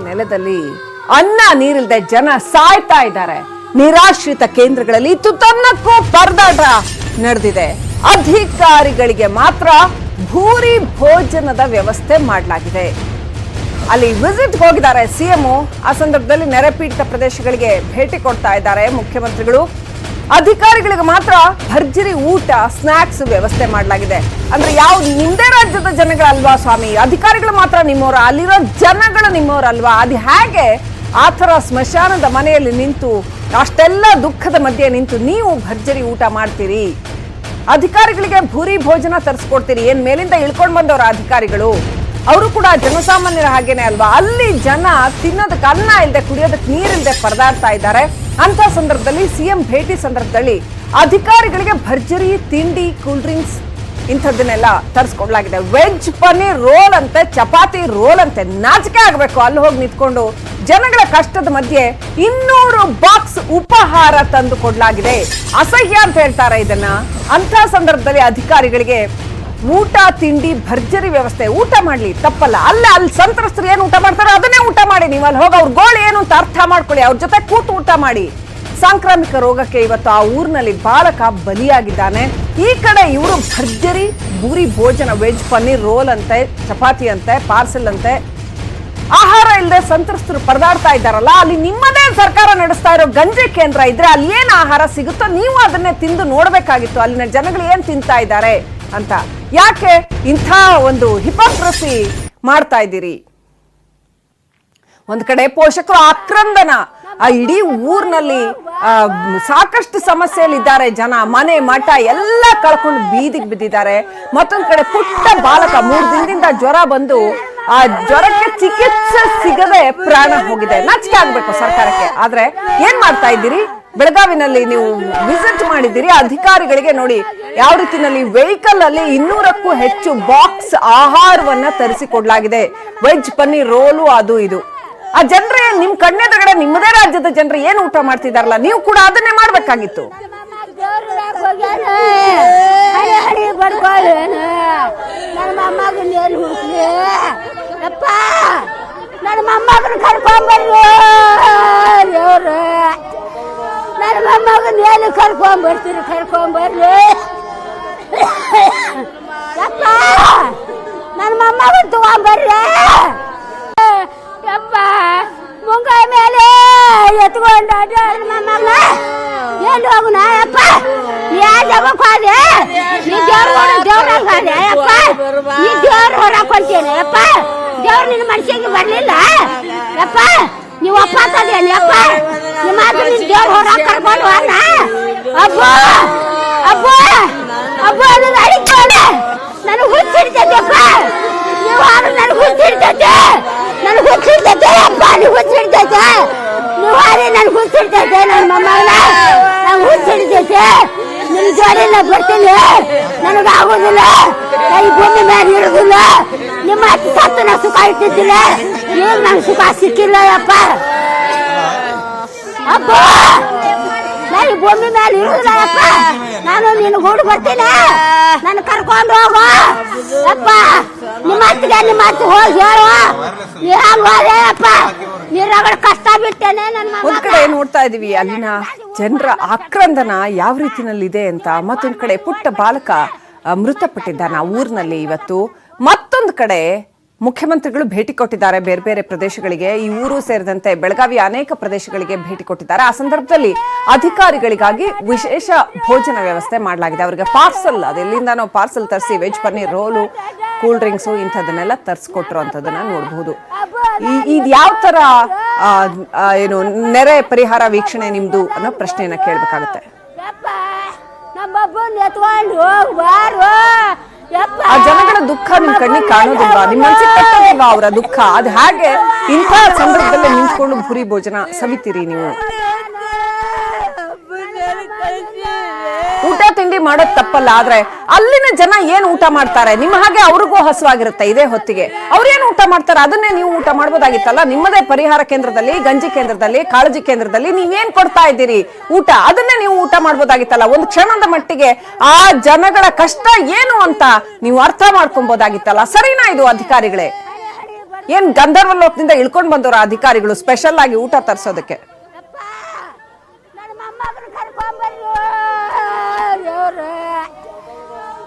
ನೆಲದಲ್ಲಿ ಅನ್ನ ನೀರಿಲ್ಲದೆ ಜನ ಸಾಯ್ತಾ ಇದ್ದಾರೆ. ನಿರಾಶ್ರಿತ ಕೇಂದ್ರಗಳಲ್ಲಿ ತುತ್ತನ್ನಕ್ಕೂ ಪರದಾಟ ನಡೆದಿದೆ. ಅಧಿಕಾರಿಗಳಿಗೆ ಮಾತ್ರ ಭೂರಿ ಭೋಜನದ ವ್ಯವಸ್ಥೆ ಮಾಡಲಾಗಿದೆ. ಅಲ್ಲಿ ವಿಸಿಟ್ ಹೋಗಿದ್ದಾರೆ ಸಿಎಂ. ಆ ಸಂದರ್ಭದಲ್ಲಿ ನೆರೆಪೀಡಿತ ಪ್ರದೇಶಗಳಿಗೆ ಭೇಟಿ ಕೊಡ್ತಾ ಇದ್ದಾರೆ ಮುಖ್ಯಮಂತ್ರಿಗಳು. ಅಧಿಕಾರಿಗಳಿಗೆ ಮಾತ್ರ ಭರ್ಜರಿ ಊಟ, ಸ್ನಾಕ್ಸ್ ವ್ಯವಸ್ಥೆ ಮಾಡಲಾಗಿದೆ. ಅಂದ್ರೆ ಯಾವ್ದು ನಿಮ್ದೇ ರಾಜ್ಯದ ಜನಗಳಲ್ವಾ ಸ್ವಾಮಿ? ಅಧಿಕಾರಿಗಳು ಮಾತ್ರ ನಿಮ್ಮವರ, ಅಲ್ಲಿರೋ ಜನಗಳು ನಿಮ್ಮವರಲ್ವಾ? ಅದು ಹೇಗೆ ಆ ಥರ ಸ್ಮಶಾನದ ಮನೆಯಲ್ಲಿ ನಿಂತು ಅಷ್ಟೆಲ್ಲ ದುಃಖದ ಮಧ್ಯೆ ನಿಂತು ನೀವು ಭರ್ಜರಿ ಊಟ ಮಾಡ್ತೀರಿ? ಅಧಿಕಾರಿಗಳಿಗೆ ಭೂರಿ ಭೋಜನ ತರಿಸ್ಕೊಡ್ತೀರಿ? ಏನ್ ಮೇಲಿಂದ ಇಳ್ಕೊಂಡ್ ಬಂದವರ ಅಧಿಕಾರಿಗಳು? ಅವರು ಕೂಡ ಜನಸಾಮಾನ್ಯರ ಹಾಗೇನೆ ಅಲ್ವಾ? ಅಲ್ಲಿ ಜನ ತಿನ್ನೋದಕ್ಕೆ ಅನ್ನ ಇಲ್ಲದೆ, ಕುಡಿಯೋದಕ್ಕೆ ನೀರಿಲ್ಲದೆ ಪರದಾಡ್ತಾ ಇದ್ದಾರೆ. ಅಂತ ಸಂದರ್ಭದಲ್ಲಿ ಸಿಎಂ ಭೇಟಿ ಸಂದರ್ಭದಲ್ಲಿ ಅಧಿಕಾರಿಗಳಿಗೆ ಭರ್ಜರಿ ತಿಂಡಿ, ಕೂಲ್ ಡ್ರಿಂಕ್ಸ್ ಇಂಥದ್ದನ್ನೆಲ್ಲ ತರಿಸ್ಕೊಡ್ಲಾಗಿದೆ. ವೆಜ್ ಪನ್ನೀರ್ ರೋಲ್ ಅಂತೆ, ಚಪಾತಿ ರೋಲ್ ಅಂತೆ. ನಾಚಿಕೆ ಆಗ್ಬೇಕು ಅಲ್ಲಿ ಹೋಗಿ ನಿಂತ್ಕೊಂಡು. ಜನಗಳ ಕಷ್ಟದ ಮಧ್ಯೆ 200 ಬಾಕ್ಸ್ ಉಪಹಾರ ತಂದು ಕೊಡ್ಲಾಗಿದೆ. ಅಸಹ್ಯ ಅಂತ ಹೇಳ್ತಾರೆ ಇದನ್ನ. ಅಂತ ಸಂದರ್ಭದಲ್ಲಿ ಅಧಿಕಾರಿಗಳಿಗೆ ಊಟ, ತಿಂಡಿ, ಭರ್ಜರಿ ವ್ಯವಸ್ಥೆ. ಊಟ ಮಾಡ್ಲಿ, ತಪ್ಪಲ್ಲ. ಅಲ್ಲಿ ಸಂತ್ರಸ್ತರು ಏನು ಊಟ ಮಾಡ್ತಾರೋ ಅದನ್ನೇ ಊಟ ಮಾಡಿ. ನೀವು ಅಲ್ಲಿ ಹೋಗಿ ಅವ್ರ ಗೋಳು ಏನು ಅಂತ ಅರ್ಥ ಮಾಡ್ಕೊಳ್ಳಿ. ಅವ್ರ ಜೊತೆ ಕೂತು ಊಟ ಮಾಡಿ. ಸಾಂಕ್ರಾಮಿಕ ರೋಗಕ್ಕೆ ಇವತ್ತು ಆ ಊರಿನಲ್ಲಿ ಬಾಲಕ ಬಲಿಯಾಗಿದ್ದಾನೆ. ಈ ಕಡೆ ಇವರು ಭರ್ಜರಿ ಭೂರಿ ಭೋಜನ, ವೆಜ್ ಪನ್ನೀರ್ ರೋಲ್ ಅಂತೆ, ಚಪಾತಿ ಅಂತೆ, ಪಾರ್ಸೆಲ್ ಅಂತೆ. ಆಹಾರ ಇಲ್ಲದೆ ಸಂತ್ರಸ್ತರು ಪರದಾಡ್ತಾ ಇದ್ದಾರಲ್ಲ, ಅಲ್ಲಿ ನಿಮ್ಮದೇ ಸರ್ಕಾರ ನಡೆಸ್ತಾ ಇರೋ ಗಂಜಿ ಕೇಂದ್ರ ಇದ್ರೆ ಅಲ್ಲಿ ಏನ್ ಆಹಾರ ಸಿಗುತ್ತೋ ನೀವು ಅದನ್ನೇ ತಿಂದು ನೋಡ್ಬೇಕಾಗಿತ್ತು. ಅಲ್ಲಿನ ಜನಗಳು ಏನ್ ತಿಂತಾ ಇದ್ದಾರೆ ಅಂತ. ಯಾಕೆ ಇಂಥ ಒಂದು ಹಿಪೋಕ್ರಸಿ ಮಾಡ್ತಾ ಇದ್ದೀರಿ? ಒಂದ್ ಕಡೆ ಪೋಷಕರು ಆಕ್ರಂದನ. ಆ ಇಡೀ ಊರಿನಲ್ಲಿ ಸಾಕಷ್ಟು ಸಮಸ್ಯೆಯಲ್ಲಿದ್ದಾರೆ ಜನ. ಮನೆ ಮಠ ಎಲ್ಲ ಕಳ್ಕೊಂಡು ಬೀದಿಗೆ ಬಿದ್ದಿದ್ದಾರೆ. ಮತ್ತೊಂದ್ ಕಡೆ ಪುಟ್ಟ ಬಾಲಕ 3 ದಿನದಿಂದ ಜ್ವರ ಬಂದು ಆ ಜ್ವರಕ್ಕೆ ಚಿಕಿತ್ಸೆ ಸಿಗದೆ ಪ್ರಾಣ ಹೋಗಿದೆ. ನಾಚಿಕೆ ಆಗ್ಬೇಕು ಸರ್ಕಾರಕ್ಕೆ. ಆದ್ರೆ ಏನ್ ಮಾಡ್ತಾ ಇದ್ದೀರಿ? ಬೆಳಗಾವಿನಲ್ಲಿ ನೀವು ವಿಸಿಟ್ ಮಾಡಿದ್ದೀರಿ. ಅಧಿಕಾರಿಗಳಿಗೆ ನೋಡಿ ಯಾವ ರೀತಿನಲ್ಲಿ ವೆಹಿಕಲ್ ಅಲ್ಲಿ 200ಕ್ಕೂ ಹೆಚ್ಚು ಬಾಕ್ಸ್ ಆಹಾರವನ್ನ ತರಿಸಿಕೊಡ್ಲಾಗಿದೆ. ವೆಜ್ ಪನ್ನೀರ್ ರೋಲು, ಅದು ಇದು. ಆ ಜನರೇ ನಿಮ್ ಕಣ್ಣೆದುರುಗಡೆ ನಿಮ್ಮದೇ ರಾಜ್ಯದ ಜನರು ಏನು ಊಟ ಮಾಡ್ತಿದಾರಲ್ಲ, ನೀವು ಕೂಡ ಅದನ್ನೇ ಮಾಡ್ಬೇಕಾಗಿತ್ತು. ನನ್ನ ಮೊಮ್ಮಗನ ಕರ್ಕೊಂಡ್ಬರ್ರಿ, ನನ್ನ ಮೊಮ್ಮಗನ ಏನು ಕರ್ಕೊಂಡ್ಬರ್ತೀರಿ? ಕರ್ಕೊಂಡ್ಬರ್ರಿ ಯಪ್ಪ, ನನ್ನ ಮೊಮ್ಮಗನ ತಗೊಂಡ್ಬರ್ರಿ ಯಪ್ಪ. ಮುಂಗಾಯಿ ಮೇಲೆ ಎತ್ಕೊಂಡ ಮೊಮ್ಮಗ ಎಲ್ಲಿ ಹೋಗುನ ಯಪ್ಪ? ಯಾ ಜಗಕ್ಕೆ ಹೋದೆ? ನೀ ದೇವ್ರಂಗ ಹೋದೆ ಯಪ್ಪ? ನೀ ದೇವ್ರ ಹೊರಕೊಂತೇನೆ ಯಪ್ಪ? ದೇವ್ರು ನಿನ್ನ ಮನುಷ್ಯಗೆ ಬರ್ಲಿಲ್ಲ ಯಪ್ಪ? ನೀವು ಒಪ್ಪಾತದೇನು ಯಪ್ಪ? ನಿಮ್ಮ ನಿನ್ ದೇವ್ರ ಹೊರ ಕರ್ಕೊಂಡು ಹೋದ? ಅಬ್ಬ ಅಬ್ಬ ಅಬ್ಬ ನನ್ನ ಅಡಿಕೋಡೆ ನನಗೆ ಹುಚ್ಚಿಡ್ತೈತೆಪ್ಪ. ನೀವು ನನಗೆ ಹುಚ್ಚಿಡ್ತೈತೆ, ನನಗೆ ಹುಚ್ಚಿಡ್ತೈತೆ ಅಪ್ಪ. ನೀವು ಹುಚ್ಚಿಡ್ತೈತೆ, ನೀವು ನನಗೆ ಹುಚ್ಚಿಡ್ತೈತೆ. ನನ್ನ ಮೊಮ್ಮಗನ ನಂಗೆ ಹುಚ್ಚಿಡ್ತೈತೆ. ನಿನ್ನ ಜೋಡಿಲ್ಲ ಬರ್ತೀನಿ, ನನಗೆ ಆಗೋದಿಲ್ಲ. ಈ ಭೂಮಿ ಮೇಲೆ ಇರೋದಿಲ್ಲ. ನಿಮ್ಮ ಅತಿ ಸತ್ತು ನಾ ಸುಖ ಇಟ್ಟಿದ್ದಿಲ್ಲ. ಈಗ ನಂಗೆ ಸುಖ ಸಿಕ್ಕಿಲ್ಲ ಯಪ್ಪ. ಅಪ್ಪ ನಾನು ಈ ಭೂಮಿ ಮೇಲೆ ಇರೋದಿಲ್ಲ ಯಪ್ಪ. ನಾನು ನಿನ್ನ ಗೂಡು ಬರ್ತೀನಿ, ನನ್ನ ಕರ್ಕೊಂಡು ಹೋಗು ಯಪ್ಪ. ನಿಮ್ಮ ಅತ್ತಿಗೆ ಹೋಗಿ ಹೇಳು, ನೀ ಹಂಗ ಹೋದೆ ಯಪ್ಪ. ನೀರಾಗ ಕಷ್ಟ ಬಿಟ್ಟೇನೆ. ಒಂದ್ ಕಡೆ ನೋಡ್ತಾ ಇದೀವಿ ಅಲ್ಲಿನ ಜನರ ಆಕ್ರಂದನ ಯಾವ ರೀತಿನಲ್ಲಿದೆ ಅಂತ. ಮತ್ತೊಂದ್ ಕಡೆ ಪುಟ್ಟ ಬಾಲಕ ಮೃತಪಟ್ಟಿದ್ದಾನ ಊರಿನಲ್ಲಿ ಇವತ್ತು. ಮತ್ತೊಂದು ಕಡೆ ಮುಖ್ಯಮಂತ್ರಿಗಳು ಭೇಟಿ ಕೊಟ್ಟಿದ್ದಾರೆ ಬೇರೆ ಬೇರೆ ಪ್ರದೇಶಗಳಿಗೆ. ಈ ಊರು ಸೇರಿದಂತೆ ಬೆಳಗಾವಿಯ ಅನೇಕ ಪ್ರದೇಶಗಳಿಗೆ ಭೇಟಿ ಕೊಟ್ಟಿದ್ದಾರೆ. ಆ ಸಂದರ್ಭದಲ್ಲಿ ಅಧಿಕಾರಿಗಳಿಗಾಗಿ ವಿಶೇಷ ಭೋಜನ ವ್ಯವಸ್ಥೆ ಮಾಡಲಾಗಿದೆ. ಅವರಿಗೆ ಪಾರ್ಸಲ್, ಅದೆಲ್ಲಿಂದಾನೋ ಪಾರ್ಸಲ್ ತರಿಸಿ veg paneer roll, cool drinks ಇಂಥದನ್ನೆಲ್ಲ ತರಿಸ್ಕೊಟ್ರು ಅಂತದನ್ನ ನೋಡಬಹುದು. ಇದು ಯಾವ ತರ ಏನು ನೆರೆ ಪರಿಹಾರ ವೀಕ್ಷಣೆ ನಿಮ್ದು ಅನ್ನೋ ಪ್ರಶ್ನೆಯನ್ನ ಕೇಳಬೇಕಾಗುತ್ತೆ. ಆ ಜನಗಳ ದುಃಖ ನಿಮ್ ಕಣ್ಣಿಗೆ ಕಾಣೋದಿಲ್ವಾ? ನಿಮ್ ಮನಸ್ಸಿಗೆ ತಟ್ಟೋದಿಲ್ವಾ ಅವರ ದುಃಖ? ಅದು ಹಾಗೆ ಇಂಥ ಸಂದರ್ಭದಲ್ಲಿ ನಿಂತ್ಕೊಂಡು ಭೂರಿ ಭೋಜನ ಸವಿತೀರಿ ನೀವು? ಊಟ ತಿಂಡಿ ಮಾಡೋದ್ ತಪ್ಪಲ್ಲ, ಆದ್ರೆ ಅಲ್ಲಿನ ಜನ ಏನ್ ಊಟ ಮಾಡ್ತಾರೆ? ನಿಮ್ಮ ಹಾಗೆ ಅವ್ರಿಗೂ ಹಸುವಾಗಿರುತ್ತೆ ಇದೇ ಹೊತ್ತಿಗೆ. ಅವ್ರೇನ್ ಊಟ ಮಾಡ್ತಾರೆ ಅದನ್ನೇ ನೀವು ಊಟ ಮಾಡ್ಬೋದಾಗಿತ್ತಲ್ಲ. ನಿಮ್ಮದೇ ಪರಿಹಾರ ಕೇಂದ್ರದಲ್ಲಿ, ಗಂಜಿ ಕೇಂದ್ರದಲ್ಲಿ, ಕಾಳಜಿ ಕೇಂದ್ರದಲ್ಲಿ ನೀವೇನ್ ಕೊಡ್ತಾ ಇದ್ದೀರಿ ಊಟ, ಅದನ್ನೇ ನೀವು ಊಟ ಮಾಡ್ಬೋದಾಗಿತ್ತಲ್ಲ. ಒಂದು ಕ್ಷಣದ ಮಟ್ಟಿಗೆ ಆ ಜನಗಳ ಕಷ್ಟ ಏನು ಅಂತ ನೀವು ಅರ್ಥ ಮಾಡ್ಕೊಬೋದಾಗಿತ್ತಲ್ಲ. ಸರಿನಾ ಇದು ಅಧಿಕಾರಿಗಳೇ? ಏನ್ ಗಂಧರ್ವ ಲೋಕದಿಂದ ಇಳ್ಕೊಂಡ್ ಬಂದವ್ರ ಅಧಿಕಾರಿಗಳು ಸ್ಪೆಷಲ್ ಆಗಿ ಊಟ ತರ್ಸೋದಕ್ಕೆ? ನನ್ನ ಮೊಮ್ಮಗನ ಕರ್ಕೊಂಬರ್ರಿ ದೇವ್ರೆ,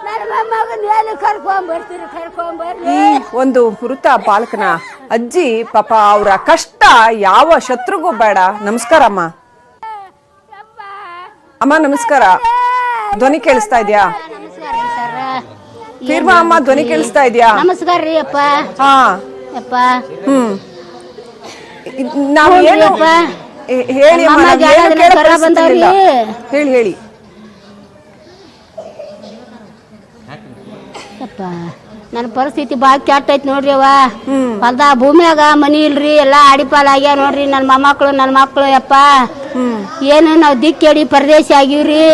ನನ್ನ ಮೊಮ್ಮಗನ ಎಲ್ಲಿ ಕರ್ಕೊಂಬರ್ರಿ. ಈ ಒಂದು ಮೃತ ಬಾಲಕನ ಅಜ್ಜಿ ಪಾಪ ಅವರ ಕಷ್ಟ ಯಾವ ಶತ್ರುಗೂ ಬೇಡ. ನಮಸ್ಕಾರ ಅಮ್ಮ. ಅಮ್ಮ ನಮಸ್ಕಾರ. ಧ್ವನಿ ಕೇಳಿಸ್ತಾ ಇದ್ಯಾ? ಫೀರ್ಮಾ ಅಮ್ಮ ಧ್ವನಿ ಕೇಳಿಸ್ತಾ ಇದ್ಯಾ? ನಮಸ್ಕಾರ ರೀ ಅಪ್ಪ. ಹಾ ಅಪ್ಪ ನಾವ್ ಏನು ಹೇಳಿ ಅಮ್ಮ, ಹೇಳಿ ಹೇಳಿ. ಅಪ್ಪ ನನ್ನ ಪರಿಸ್ಥಿತಿ ಭಾಳ ಕೆಟ್ಟ ಐತಿ ನೋಡ್ರಿ ಅವ್ವ. ಹೊಲ್ದ ಭೂಮಿಯಾಗ ಮನಿ ಇಲ್ರಿ, ಎಲ್ಲಾ ಅಡಿಪಾಲ ಆಗ್ಯಾವ ನೋಡ್ರಿ. ನನ್ನ ಮಕ್ಕಳು ಯಪ್ಪ ಏನು ನಾವು ದಿಕ್ಕೇಡಿ ಪರದೇಶಿ ಆಗಿವ್ರಿ.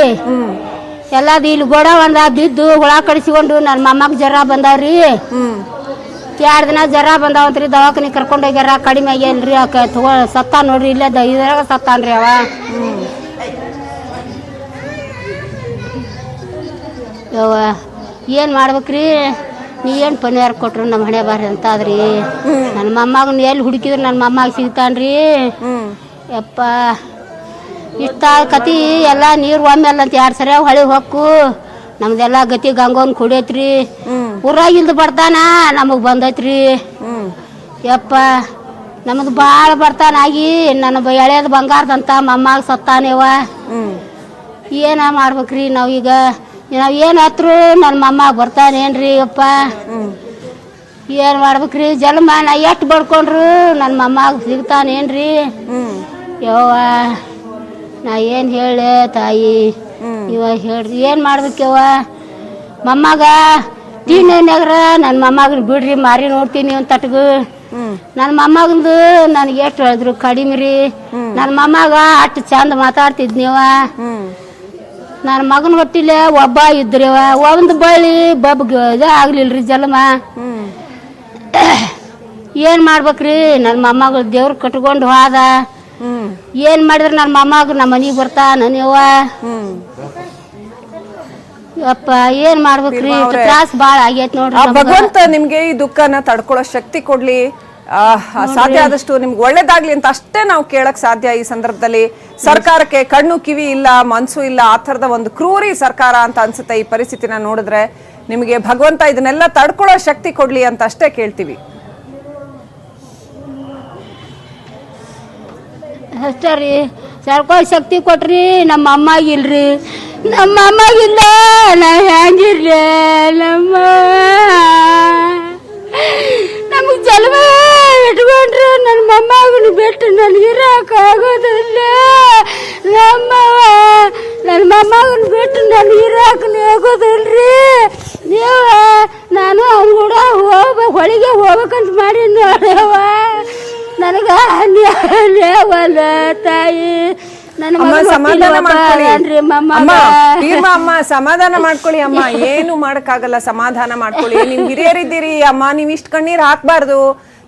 ಎಲ್ಲದು ಇಲ್ಲಿ ಗೋಡ ಒಂದ ಬಿದ್ದು ಹುಳ ಕಡಿಸಿಕೊಂಡು ನನ್ನ ಮೊಮ್ಮಗ ಜ್ವರ ಬಂದಾವ್ರಿ. 2 ದಿನ ಜ್ವರ ಬಂದಾವಂತ್ರಿ. ದವಾಖಾನೆ ಕರ್ಕೊಂಡೋಗ್ಯಾರ, ಕಡಿಮೆ ಆಗ್ಯಾನ್ರಿ. ಸತ್ತ ನೋಡ್ರಿ, ಇಲ್ಲೇ ಇದ್ರಾಗ ಸತ್ತಾನ್ರಿ ಅವ. ಯವ್ವ ಏನು ಮಾಡ್ಬೇಕ್ರಿ? ನೀ ಏನು ಪನಿಯಾರ ಕೊಟ್ರು ನಮ್ಮ ಹಣೆ ಬಾರಿ ಅಂತ ಆದ್ರಿ. ನನ್ನ ಮೊಮ್ಮಗನ ಎಲ್ಲಿ ಹುಡುಕಿದ್ರೆ ನನ್ನ ಮೊಮ್ಮಗ ಸಿಗ್ತಾನ್ರಿ. ಯಪ್ಪ ಇಷ್ಟ ಕತಿ ಎಲ್ಲ ನೀರು ಒಮ್ಮೆಲ್ಲ ಅಂತ 2 ಸರಿ ಹೊಳಿ ಹೊಕ್ಕು. ನಮ್ದೆಲ್ಲ ಗತಿ ಗಂಗೋನ್ ಕುಡಿಯತ್ರಿ. ಊರಾಗಿಲ್ದು ಬರ್ತಾನ ನಮಗೆ ಬಂದೈತ್ರಿ. ಯಪ್ಪ ನಮ್ದು ಭಾಳ ಬರ್ತಾನಾಗಿ ನನ್ನ ಎಳೆಯದು ಬಂಗಾರದಂತ ಮೊಮ್ಮಗ ಸತ್ತಾನೇವ. ಏನ ಮಾಡ್ಬೇಕ್ರಿ ನಾವೀಗ? ನಾವ್ ಏನು ಹತ್ರು ನನ್ನ ಮೊಮ್ಮಗ ಬರ್ತಾನೇನ್ರಿ ಯಪ್ಪ? ಏನು ಮಾಡ್ಬೇಕ್ರಿ? ಜನ್ಮ ನಾ ಎಷ್ಟು ಬಡ್ಕೊಂಡ್ರು ನನ್ನ ಮೊಮ್ಮಗ ಸಿಗ್ತಾನೇನ್ರಿ? ಯವ್ವ ನಾ ಏನು ಹೇಳೆ ತಾಯಿ, ಇವಾಗ ಹೇಳ್ರಿ ಏನು ಮಾಡ್ಬೇಕವ್ವ? ಮೊಮ್ಮಗ ತೀನೇನ್ಯಾಗ್ರ ನನ್ನ ಮೊಮ್ಮಗನ ಬಿಡ್ರಿ, ಮಾರಿ ನೋಡ್ತೀನಿ ಒಂದು ತಟ್ಗು. ನನ್ನ ಮೊಮ್ಮಗಂದು ನನಗೆ ಎಷ್ಟು ಹೇಳಿದ್ರು ಕಡಿಮೆ ರೀ. ನನ್ನ ಮೊಮ್ಮಗ ಅಷ್ಟು ಚಂದ ಮಾತಾಡ್ತಿದ್ನಿವ. ನನ್ನ ಮಗನ ಹೊಟ್ಟಿಲೆ ಒಬ್ಬ ಇದ್ರಿವ, ಒಂದು ಬಳ್ಳಿ ಇದು ಆಗ್ಲಿಲ್ರಿ ಜನ್ಮ. ಏನು ಮಾಡ್ಬೇಕ್ರಿ? ನನ್ನ ಮೊಮ್ಮಗಳು ದೇವ್ರು ಕಟ್ಕೊಂಡು ಹೋದ. ಏನ್ ಮಾಡಿದ್ರೆ ನನ್ನ ಮೊಮ್ಮಗ ನಮ್ಮ ಮನೆಗೆ ಬರ್ತಾ ನನ್ಯವ್ವ. ಅಪ್ಪ ಏನ್ ಮಾಡ್ಬೇಕ್ರಿ? ತ್ರಾಸ ಬಾಳ ಆಗೈತ್ ನೋಡ್ರಿ. ಭಗವಂತ ನಿಮ್ಗೆ ಈ ದುಃಖನ ತಡ್ಕೊಳ್ಳೋ ಶಕ್ತಿ ಕೊಡ್ಲಿ. ಸಾಧ್ಯ ಆದಷ್ಟು ನಿಮ್ಗೆ ಒಳ್ಳೇದಾಗ್ಲಿ ಅಂತ ಅಷ್ಟೇ ನಾವು ಕೇಳಕ್ ಸಾಧ್ಯ. ಈ ಸಂದರ್ಭದಲ್ಲಿ ಸರ್ಕಾರಕ್ಕೆ ಕಣ್ಣು ಕಿವಿ ಇಲ್ಲ, ಮನ್ಸು ಇಲ್ಲ, ಆ ತರದ ಒಂದು ಕ್ರೂರಿ ಸರ್ಕಾರ ಅಂತ ಅನ್ಸುತ್ತೆ. ಈ ಪರಿಸ್ಥಿತಿನ ನೋಡಿದ್ರೆ ನಿಮಗೆ ಭಗವಂತ ಇದನ್ನೆಲ್ಲ ತಡ್ಕೊಳ್ಳೋ ಶಕ್ತಿ ಕೊಡ್ಲಿ ಅಂತ ಅಷ್ಟೇ ಕೇಳ್ತೀವಿ. ಅಷ್ಟೇ ರೀ, ಸರ್ಕಾರ ಶಕ್ತಿ ಕೊಟ್ರಿ. ನಮ್ಮ ಅಮ್ಮಾಗಿಲ್ರಿ, ನಮ್ಮ ಅಮ್ಮಾಗಿಲ್ಲ ನಾ ಹೆಂಗಿರ್ಲಿ? ನಮಗೆ ಜನ್ಮ ಇಟ್ಕೊಂಡ್ರೆ ನನ್ನ ಮೊಮ್ಮಗನ ಬಿಟ್ಟು ನನಗೆ ಇರೋಕ್ಕಾಗೋದಿಲ್ಲ. ನನ್ನ ಮೊಮ್ಮಗನ ಬಿಟ್ಟು ನನಗೆ ಇರೋಕೆ ಆಗೋದಿಲ್ರಿ. ನೀವು ನಾನು ಅವ್ನ ಕೂಡ ಹೊಳಿಗೆ ಹೋಗ್ಬೇಕಂತ ಮಾಡಿ ನೋಡ್ಯವ. ನನಗ ಅನ್ಯಾಯವಲ್ಲ ತಾಯಿ. ಸಮಾಧಾನ ಮಾಡ್ಕೊಳ್ಳಿ ಅಮ್ಮ, ಏನು ಮಾಡಕ್ಕಾಗಲ್ಲ. ಸಮಾಧಾನ ಮಾಡ್ಕೊಳ್ಳಿ. ನೀವ್ ಹಿರಿಯರಿದ್ದೀರಿ ಅಮ್ಮ, ನೀವ್ ಇಷ್ಟ ಕಣ್ಣೀರ್ ಹಾಕ್ಬಾರ್ದು.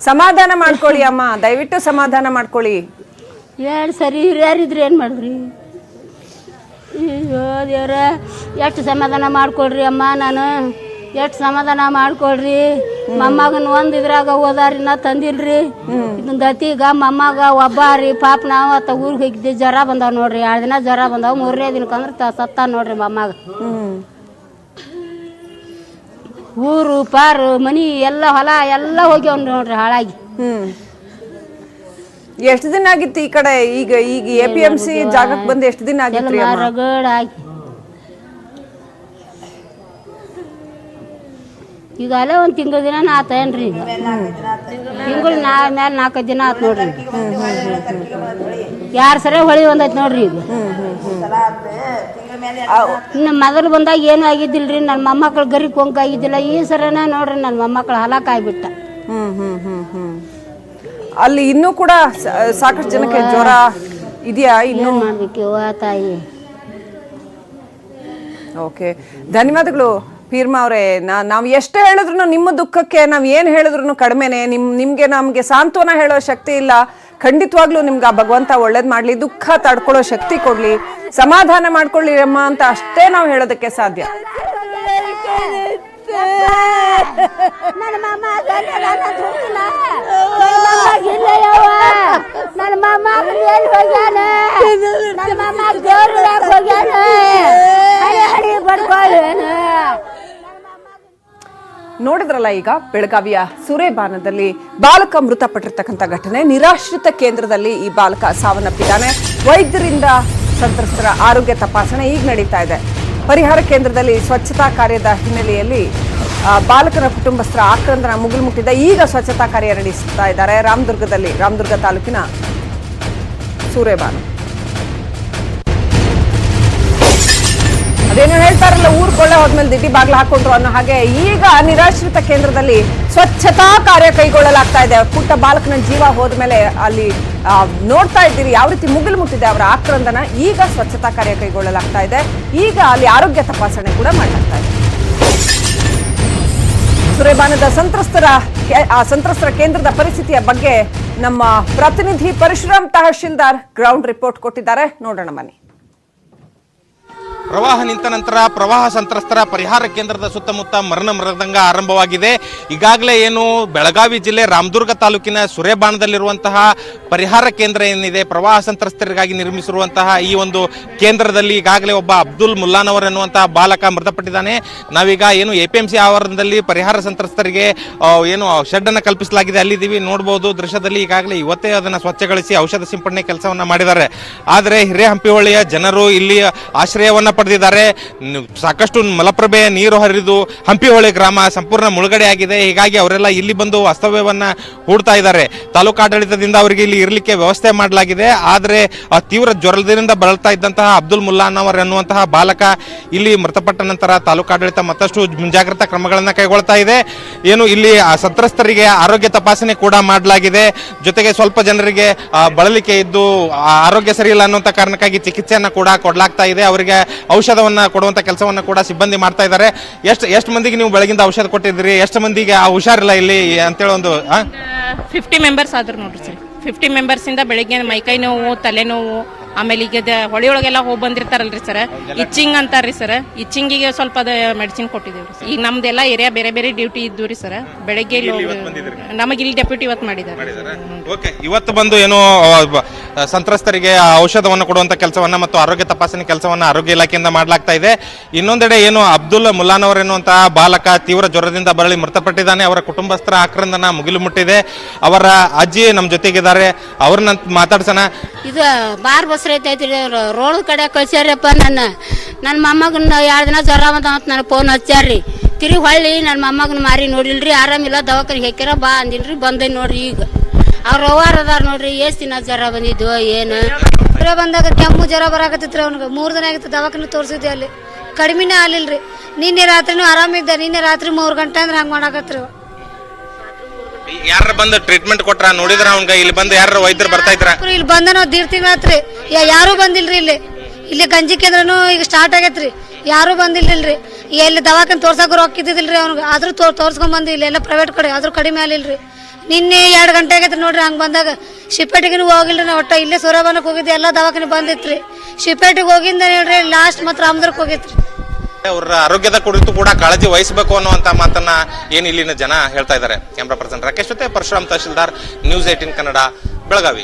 ಸಮಾಧಾನ ಮಾಡ್ಕೊಳ್ಳಿ ಅಮ್ಮ, ದಯವಿಟ್ಟು ಸಮಾಧಾನ ಮಾಡ್ಕೊಳ್ಳಿ. ಏನು ಸರಿ ಹಿರಿಯರಿದ್ರಿ ಏನು ಮಾಡಿದ್ರಿ? ಅಯ್ಯೋ ದೇವ್ರ, ಎಷ್ಟು ಸಮಾಧಾನ ಮಾಡ್ಕೊಳ್ರಿ ಅಮ್ಮ. ನಾನು ಎಷ್ಟು ಸಮಾಧಾನ ಮಾಡ್ಕೊಳ್ರಿ. ಮೊಮ್ಮಗನ ಒಂದು ಇದ್ರಾಗ ಹೋದಾರಿ ನಾ ತಂದಿಲ್ರಿ. ಇದನ್ನ ದತಿಗ ಮೊಮ್ಮಗ ಒಬ್ಬ ರೀ. ಪಾಪ ನಾವು ಅತ್ತ ಊರಿಗೆ ಹೋಗಿದ್ದೆ, ಜ್ವರ ಬಂದಾವ ನೋಡ್ರಿ. 2 ದಿನ ಜ್ವರ ಬಂದಾವ. 3ನೇ ದಿನಕ್ಕಂದ್ರೆ ಸತ್ತ ನೋಡ್ರಿ ಮೊಮ್ಮಗ. ಊರು ಪಾರು ಮನಿ ಎಲ್ಲ ಹೊಲ ಎಲ್ಲ ಹೋಗ್ಯಾವ ನೋಡ್ರಿ ಹಾಳಾಗಿ. ಎಷ್ಟು ದಿನ ಆಗಿತ್ತು ಈ ಕಡೆ? ಈಗ APMC ಜಾಗಕ್ಕೆ ಬಂದು ಎಷ್ಟು ದಿನ ಆಗಿತ್ತು? ರಗಡಾಗಿ ಈಗ ಅಲ್ಲೇ ಒಂದು ತಿಂಗಳ ದಿನ ಆತೇನ್ರಿ. ಈಗ ತಿಂಗಳು ಮೇಲೆ 4 ದಿನ ಆತ್ ನೋಡ್ರಿ. 2 ಸರಿ ಹೊಳಿ ಒಂದೈತಿ ನೋಡ್ರಿ. ಈಗ ಇನ್ನು ಮೊದಲು ಬಂದಾಗ ಏನು ಆಗಿದ್ದಿಲ್ರಿ. ನನ್ನ ಮೊಮ್ಮಕ್ಳು ಗರಿ ಕೊಂಕ ಆಗಿದ್ದಿಲ್ಲ. ಈ ಸರನ ನೋಡ್ರಿ ನನ್ನ ಮೊಮ್ಮಕ್ಳು ಹಲಾಕ್ ಆಗ್ಬಿಟ್ಟ. ಅಲ್ಲಿ ಇನ್ನೂ ಕೂಡ ಸಾಕಷ್ಟು ಜನಕ್ಕೆ ಜ್ವರ ಇದೆಯಾ? ಇನ್ನೂ ಮಾಡ್ಬೇಕವ್ವ ತಾಯಿ. ಓಕೆ, ಧನ್ಯವಾದಗಳು ಫೀರ್ಮಾ ಅವರೇ. ನಾವು ಎಷ್ಟು ಹೇಳಿದ್ರು ನಿಮ್ಮ ದುಃಖಕ್ಕೆ ನಾವು ಏನು ಹೇಳಿದ್ರು ಕಡಿಮೆನೆ. ನಿಮ್ಗೆ ನಮ್ಗೆ ಸಾಂತ್ವನ ಹೇಳೋ ಶಕ್ತಿ ಇಲ್ಲ. ಖಂಡಿತವಾಗ್ಲೂ ನಿಮ್ಗೆ ಆ ಭಗವಂತ ಒಳ್ಳೇದ್ ಮಾಡ್ಲಿ, ದುಃಖ ತಡ್ಕೊಳ್ಳೋ ಶಕ್ತಿ ಕೊಡ್ಲಿ, ಸಮಾಧಾನ ಮಾಡ್ಕೊಳ್ಳಿ ಅಮ್ಮ ಅಂತ ಅಷ್ಟೇ ನಾವು ಹೇಳೋದಕ್ಕೆ ಸಾಧ್ಯ. ನನ್ನ ನೋಡಿದ್ರಲ್ಲ ಈಗ ಬೆಳಗಾವಿಯ ಸುರೇಬಾನದಲ್ಲಿ ಬಾಲಕ ಮೃತಪಟ್ಟಿರ್ತಕ್ಕಂಥ ಘಟನೆ. ನಿರಾಶ್ರಿತ ಕೇಂದ್ರದಲ್ಲಿ ಈ ಬಾಲಕ ಸಾವನ್ನಪ್ಪಿದ್ದಾನೆ. ವೈದ್ಯರಿಂದ ಸಂತ್ರಸ್ತರ ಆರೋಗ್ಯ ತಪಾಸಣೆ ಈಗ ನಡೀತಾ ಇದೆ. ಪರಿಹಾರ ಕೇಂದ್ರದಲ್ಲಿ ಸ್ವಚ್ಛತಾ ಕಾರ್ಯದ ಹಿನ್ನೆಲೆಯಲ್ಲಿ ಬಾಲಕನ ಕುಟುಂಬಸ್ಥರ ಆಕ್ರಂದನ ಮುಗಿಲು ಮುಟ್ಟಿದೆ. ಈಗ ಸ್ವಚ್ಛತಾ ಕಾರ್ಯ ನಡೆಸ್ತಾ ಇದ್ದಾರೆ ರಾಮದುರ್ಗ ತಾಲೂಕಿನ ಸುರೇಬಾನ. ಅದೇನು ಹೇಳ್ತಾರಲ್ಲ, ಊರ್ ಕೊಳ್ಳೆ ಹೋದ್ಮೇಲೆ ದಿಡ್ಡಿ ಬಾಗ್ಲ ಹಾಕೊಂಡ್ರು ಅನ್ನೋ ಹಾಗೆ ಈಗ ನಿರಾಶ್ರಿತ ಕೇಂದ್ರದಲ್ಲಿ ಸ್ವಚ್ಛತಾ ಕಾರ್ಯ ಕೈಗೊಳ್ಳಲಾಗ್ತಾ ಇದೆ. ಪುಟ್ಟ ಬಾಲಕನ ಜೀವ ಹೋದ್ಮೇಲೆ ಅಲ್ಲಿ ನೋಡ್ತಾ ಇದ್ದೀರಿ ಯಾವ ರೀತಿ ಮುಗಿಲು ಮುಟ್ಟಿದೆ ಅವರ ಆಕ್ರಂದನ. ಈಗ ಸ್ವಚ್ಛತಾ ಕಾರ್ಯ ಕೈಗೊಳ್ಳಲಾಗ್ತಾ ಇದೆ. ಈಗ ಅಲ್ಲಿ ಆರೋಗ್ಯ ತಪಾಸಣೆ ಕೂಡ ಮಾಡಲಾಗ್ತಾ ಇದೆ. ಸುರೇಬಾನದ ಸಂತ್ರಸ್ತರ ಕೇಂದ್ರದ ಪರಿಸ್ಥಿತಿಯ ಬಗ್ಗೆ ನಮ್ಮ ಪ್ರತಿನಿಧಿ ಪರಶುರಾಮ್ ತಹಶೀಲ್ದಾರ್ ಗ್ರೌಂಡ್ ರಿಪೋರ್ಟ್ ಕೊಟ್ಟಿದ್ದಾರೆ. ನೋಡೋಣ ಬನ್ನಿ. ಪ್ರವಾಹ ನಿಂತ ನಂತರ ಪ್ರವಾಹ ಸಂತ್ರಸ್ತರ ಪರಿಹಾರ ಕೇಂದ್ರದ ಸುತ್ತಮುತ್ತ ಮರಣ ಮೃದಂಗ ಆರಂಭವಾಗಿದೆ. ಈಗಾಗಲೇ ಏನು ಬೆಳಗಾವಿ ಜಿಲ್ಲೆ ರಾಮದುರ್ಗ ತಾಲೂಕಿನ ಸುರೇಬಾನದಲ್ಲಿರುವಂತಹ ಪರಿಹಾರ ಕೇಂದ್ರ ಏನಿದೆ, ಪ್ರವಾಹ ಸಂತ್ರಸ್ತರಿಗಾಗಿ ನಿರ್ಮಿಸಿರುವಂತಹ ಈ ಒಂದು ಕೇಂದ್ರದಲ್ಲಿ ಈಗಾಗಲೇ ಒಬ್ಬ ಅಬ್ದುಲ್ ಮುಲ್ಲಾನವರ್ ಎನ್ನುವಂತಹ ಬಾಲಕ ಮೃತಪಟ್ಟಿದ್ದಾನೆ. ನಾವೀಗ ಏನು APMC ಆವರಣದಲ್ಲಿ ಪರಿಹಾರ ಸಂತ್ರಸ್ತರಿಗೆ ಏನು ಶೆಡ್ ಅನ್ನು ಕಲ್ಪಿಸಲಾಗಿದೆ ಅಲ್ಲಿದ್ದೀವಿ. ನೋಡಬಹುದು ದೃಶ್ಯದಲ್ಲಿ ಈಗಾಗಲೇ ಇವತ್ತೇ ಅದನ್ನು ಸ್ವಚ್ಛಗೊಳಿಸಿ ಔಷಧ ಸಿಂಪಡಣೆ ಕೆಲಸವನ್ನ ಮಾಡಿದ್ದಾರೆ. ಆದರೆ ಹಿರೇಹಂಪಿಹೊಳಿಯ ಜನರು ಇಲ್ಲಿ ಆಶ್ರಯವನ್ನ ಪಡೆದಿದ್ದಾರೆ. ಸಾಕಷ್ಟು ಮಲಪ್ರಭೆಯ ನೀರು ಹರಿದು ಹಂಪಿಹೊಳೆ ಗ್ರಾಮ ಸಂಪೂರ್ಣ ಮುಳುಗಡೆ ಆಗಿದೆ. ಹೀಗಾಗಿ ಅವರೆಲ್ಲ ಇಲ್ಲಿ ಬಂದು ವಾಸ್ತವ್ಯವನ್ನ ಹೂಡ್ತಾ ಇದ್ದಾರೆ. ತಾಲೂಕಾಡಳಿತದಿಂದ ಅವರಿಗೆ ಇಲ್ಲಿ ಇರಲಿಕ್ಕೆ ವ್ಯವಸ್ಥೆ ಮಾಡಲಾಗಿದೆ. ಆದರೆ ತೀವ್ರ ಜ್ವರದಿಂದ ಬಳಲ್ತಾ ಇದ್ದಂತಹ ಅಬ್ದುಲ್ ಮುಲ್ಲಾನವರ್ ಎನ್ನುವಂತಹ ಬಾಲಕ ಇಲ್ಲಿ ಮೃತಪಟ್ಟ ನಂತರ ತಾಲೂಕಾಡಳಿತ ಮತ್ತಷ್ಟು ಮುಂಜಾಗ್ರತಾ ಕ್ರಮಗಳನ್ನು ಕೈಗೊಳ್ತಾ ಇದೆ. ಏನು ಇಲ್ಲಿ ಸಂತ್ರಸ್ತರಿಗೆ ಆರೋಗ್ಯ ತಪಾಸಣೆ ಕೂಡ ಮಾಡಲಾಗಿದೆ. ಜೊತೆಗೆ ಸ್ವಲ್ಪ ಜನರಿಗೆ ಬಳಲಿಕೆ ಇದ್ದು ಆರೋಗ್ಯ ಸರಿ ಇಲ್ಲ ಅನ್ನುವಂಥ ಕಾರಣಕ್ಕಾಗಿ ಚಿಕಿತ್ಸೆಯನ್ನ ಕೂಡ ಕೊಡಲಾಗ್ತಾ ಇದೆ. ಅವರಿಗೆ ಔಷಧವನ್ನ ಕೊಡುವಂತ ಕೆಲಸವನ್ನ ಕೂಡ ಸಿಬ್ಬಂದಿ ಮಾಡ್ತಾ ಇದ್ದಾರೆ. ಎಷ್ಟು ಮಂದಿಗೆ ನೀವು ಬೆಳಗಿಂದ ಔಷಧ ಕೊಟ್ಟಿದ್ರಿ, ಎಷ್ಟು ಮಂದಿಗೆ ಹುಷಾರಿಲ್ಲ ಇಲ್ಲಿ ಅಂತೇಳಿ ಒಂದು 50 ಮೆಂಬರ್ಸ್ ಆದ್ರು ನೋಡ್ರಿ ಸರ್. 50 ಮೆಂಬರ್ಸ್ ಇಂದ ಬೆಳಿಗ್ಗೆ ಮೈಕೈ ನೋವು, ತಲೆನೋವು, ಆಮೇಲೆ ಈಗ ಹೊಳಿಯೊಳಗೆಲ್ಲ ಹೋಗಿ ಬಂದಿರ್ತಾರಲ್ರಿ ಸರ್, ಇಚ್ಚಿಂಗ್ ಅಂತಾರ್ರಿ ಸರ್. ಇಚ್ಚಿಂಗಿಗೆ ಸ್ವಲ್ಪ ಅದ ಮೆಡಿಸಿನ್ ಕೊಟ್ಟಿದ್ದೇವ್ರಿ. ಈಗ ನಮ್ದೆಲ್ಲ ಏರಿಯಾ ಬೇರೆ ಬೇರೆ ಡ್ಯೂಟಿ ಇದ್ದು ರೀ ಸರ್. ಬೆಳಗ್ಗೆ ನಮಗೆ ಇಲ್ಲಿ ಡೆಪ್ಯೂಟಿ ಇವತ್ತು ಮಾಡಿದ್ದಾರೆ. ಓಕೆ, ಇವತ್ತು ಬಂದು ಏನು ಸಂತ್ರಸ್ತರಿಗೆ ಔಷಧವನ್ನು ಕೊಡುವಂತ ಕೆಲಸವನ್ನ ಮತ್ತು ಆರೋಗ್ಯ ತಪಾಸಣೆ ಕೆಲಸವನ್ನ ಆರೋಗ್ಯ ಇಲಾಖೆಯಿಂದ ಮಾಡಲಾಗ್ತಾ ಇದೆ. ಇನ್ನೊಂದೆಡೆ ಏನು ಅಬ್ದುಲ್ ಮುಲ್ಲಾನವರ್ ಎನ್ನುವಂತಹ ಬಾಲಕ ತೀವ್ರ ಜ್ವರದಿಂದ ಬಳಲಿ ಮೃತಪಟ್ಟಿದ್ದಾನೆ. ಅವರ ಕುಟುಂಬಸ್ಥರ ಆಕ್ರಂದನ ಮುಗಿಲು ಮುಟ್ಟಿದೆ. ಅವರ ಅಜ್ಜಿ ನಮ್ಮ ಜೊತೆಗಿದ್ದಾರೆ, ಅವ್ರನ್ನ ಮಾತಾಡ್ಸೋಣ. ಇದು ಬಾರ್ ಬಸ್ ಐತ್ರಿ, ರೋಡ್ ಕಡೆ ಕಳ್ಸ್ಯಾರಪ್ಪ. ನನ್ನ ಮೊಮ್ಮಗನ 2 ದಿನ ಜ್ವರ ಬಂದ ಅಂತ ನನಗೆ ಫೋನ್ ಹಚ್ಚಾರ್ರಿ. ತಿರುಗಿ ಹೊಳ್ಳಿ ನನ್ನ ಮೊಮ್ಮಗನ ಮಾರಿ ನೋಡಿಲ್ರಿ, ಆರಾಮಿಲ್ಲ, ದವಾಖಾನಿಗೆ ಹಾಕ್ಯಾರ ಬಾ ಅಂದಿನ್ರಿ. ಬಂದೆ ನೋಡ್ರಿ. ಈಗ ಅವ್ರ ಅವ್ವಾರ ಅದಾರ ನೋಡ್ರಿ. ಎಷ್ಟು ದಿನ ಜ್ವರ ಬಂದಿದ್ವು ಏನು ಜ್ವರ ಬಂದಾಗ ಕೆಮ್ಮು ಜ್ವರ ಬರಾಕತ್ತಿತ್ರಿ. ಅವ್ನಿಗೆ 3 ದಿನ ಆಗಿತ್ತು ದವಾಖಾನೆ ತೋರಿಸಿದ್ವಿ. ಅಲ್ಲಿ ಕಡಿಮೆನೇ ಆಗ್ಲಿಲ್ರಿ. ನಿನ್ನೆ ರಾತ್ರಿನೂ ಆರಾಮಿದ್ದ. ನಿನ್ನೆ ರಾತ್ರಿ 3 ಗಂಟೆ ಅಂದ್ರೆ ಹಂಗೆ ಮಾಡಾಕತ್ರಿ. ಯಾರ ಬಂದು ಟ್ರೀಟ್ಮೆಂಟ್ ಕೊಟ್ರ ನೋಡಿದ್ರ ಅವ್ನ್ಗ? ಇಲ್ಲಿ ಬಂದು ಯಾರು ವೈದ್ಯರು ಬರ್ತಾ ಇದ್ರ? ಇಲ್ಲಿ ಬಂದ ನಾವು 1.5 ತಿಂಗಳಾತ್ರಿ. ಯಾರು ಬಂದಿಲ್ರಿ. ಇಲ್ಲಿ ಗಂಜಿ ಕೇಂದ್ರನು ಈಗ ಸ್ಟಾರ್ಟ್ ಆಗೈತ್ರಿ. ಯಾರು ಬಂದಿಲ್ರಿ. ಎಲ್ಲಿ ದವಾಖಾನೆ ತೋರ್ಸಕ್ ರೊಕ್ಕ ಇದ್ದಿಲ್ರಿ ಅವ್ನಿಗೆ. ಆದ್ರೂ ತೋರ್ಸ್ಕೊಂಡ್ ಬಂದಿ. ಇಲ್ಲೆಲ್ಲ ಪ್ರೈವೇಟ್ ಕಡೆ ಆದ್ರೂ ಕಡಿಮೆ ಆಗ್ಲಿಲ್ರಿ. ನಿನ್ನೆ 2 ಗಂಟೆ ಆಗೈತ್ರಿ ನೋಡ್ರಿ. ಹಂಗೆ ಬಂದಾಗ ಶಿಪೇಟಿಗೂ ಹೋಗಿಲ್ರಿ. ನಾವು ಒಟ್ಟ ಇಲ್ಲೇ ಸುರೇಬಾನಕ್ಕೆ ಹೋಗಿದ್ದೆ. ಎಲ್ಲ ದವಾಖಾನೆ ಬಂದಿತ್ರಿ. ಶಿಪೇಟಿಗೆ ಹೋಗಿಂದ ಹೇಳ್ರಿ ಲಾಸ್ಟ್ ಮಾತ್ರ ರಾಮದುರ್ಗಕ್ಕೆ ಹೋಗಿತ್ರಿ. ಅವರ ಆರೋಗ್ಯದ ಕುರಿತು ಕೂಡ ಕಾಳಜಿ ವಹಿಸಬೇಕು ಅನ್ನುವಂತ ಮಾತನ್ನ ಏನು ಇಲ್ಲಿನ ಜನ ಹೇಳ್ತಾ ಇದ್ದಾರೆ. ಕ್ಯಾಮ್ರಾ ಪರ್ಸನ್ ರಾಕೇಶ್ ಜೊತೆ ಪರಶುರಾಮ್ ತಹಶೀಲ್ದಾರ್, ನ್ಯೂಸ್ 18 ಕನ್ನಡ, ಬೆಳಗಾವಿ.